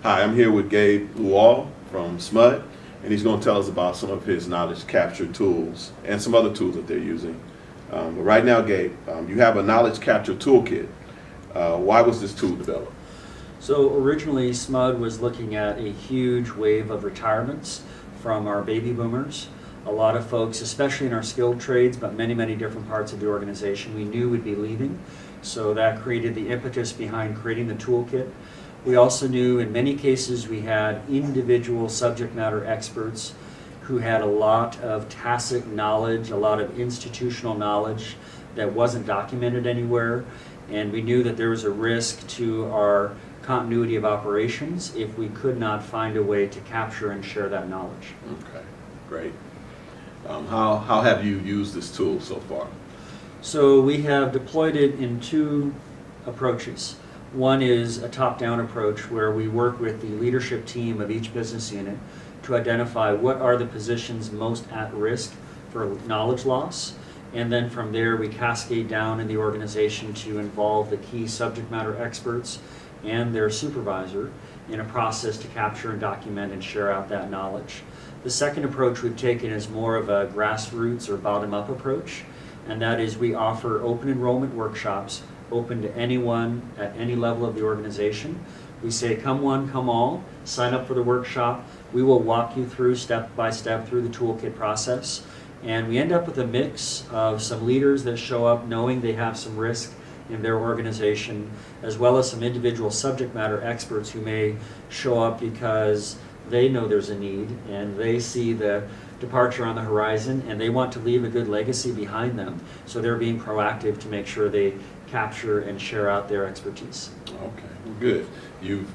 Hi, I'm here with Gabe Lewall from SMUD, and he's going to tell us about some of his knowledge capture tools and some other tools that they're using. But right now, Gabe, you have a knowledge capture toolkit. Why was this tool developed? So originally SMUD was looking at a huge wave of retirements from our baby boomers. A lot of folks, especially in our skilled trades, but many different parts of the organization, we knew would be leaving. So that created the impetus behind creating the toolkit. We also knew in many cases we had individual subject matter experts who had a lot of tacit knowledge, a lot of institutional knowledge that wasn't documented anywhere. And we knew that there was a risk to our continuity of operations if we could not find a way to capture and share that knowledge. Okay, great. How have you used this tool so far? So we have deployed it in two approaches. One is a top-down approach where we work with the leadership team of each business unit to identify what are the positions most at risk for knowledge loss. And then from there we cascade down in the organization to involve the key subject matter experts and their supervisor in a process to capture and document and share out that knowledge. The second approach we've taken is more of a grassroots or bottom-up approach, and that is we offer open enrollment workshops open to anyone at any level of the organization. We say come one, come all, sign up for the workshop. We will walk you through step by step through the toolkit process, and we end up with a mix of some leaders that show up knowing they have some risk in their organization, as well as some individual subject matter experts who may show up because they know there's a need and they see the departure on the horizon and they want to leave a good legacy behind them. So they're being proactive to make sure they capture and share out their expertise. Okay, well, good.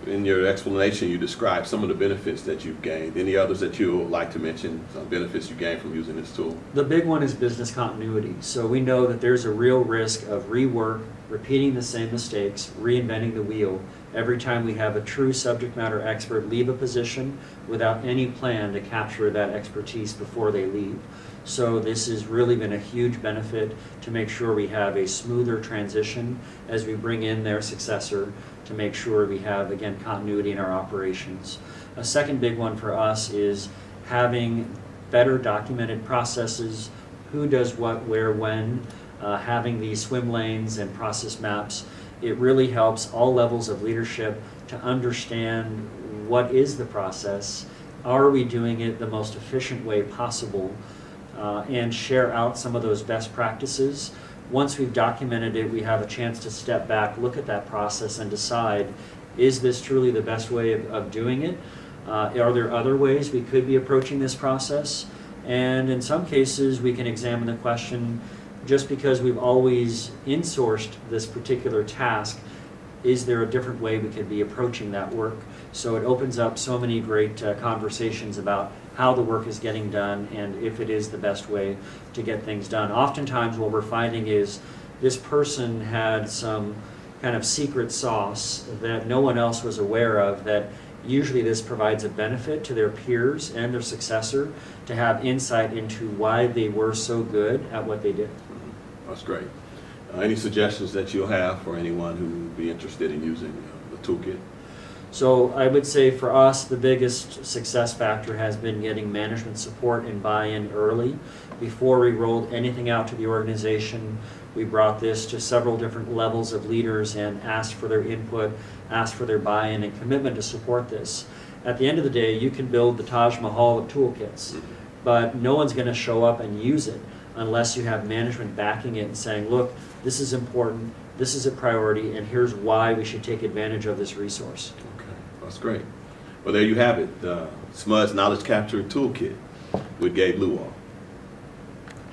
In your explanation, you described some of the benefits that you've gained. Any others that you would like to mention, some benefits you gained from using this tool? The big one is business continuity. So we know that there's a real risk of rework, repeating the same mistakes, reinventing the wheel every time we have a true subject matter expert leave a position without any plan to capture that expertise before they leave. So this has really been a huge benefit to make sure we have a smoother transition as we bring in their successor to make sure we have, again, continuity in our operations. A second big one for us is having better documented processes, who does what, where, when, having these swim lanes and process maps. It really helps all levels of leadership to understand what is the process, are we doing it the most efficient way possible, and share out some of those best practices. Once we've documented it, we have a chance to step back, look at that process, and decide, is this truly the best way of doing it? Are there other ways we could be approaching this process? And in some cases, we can examine the question, just because we've always insourced this particular task, is there a different way we could be approaching that work? So it opens up so many great conversations about how the work is getting done and if it is the best way to get things done. Oftentimes what we're finding is this person had some kind of secret sauce that no one else was aware of, that usually this provides a benefit to their peers and their successor to have insight into why they were so good at what they did. That's great. Any suggestions that you'll have for anyone who would be interested in using the toolkit? So I would say for us, the biggest success factor has been getting management support and buy-in early. Before we rolled anything out to the organization, we brought this to several different levels of leaders and asked for their input, asked for their buy-in and commitment to support this. At the end of the day, you can build the Taj Mahal of toolkits, but no one's going to show up and use it unless you have management backing it and saying, look, this is important, this is a priority, and here's why we should take advantage of this resource. Okay, that's great. Well, there you have it, SMUD's Knowledge Capture Toolkit with Gabe Lewall.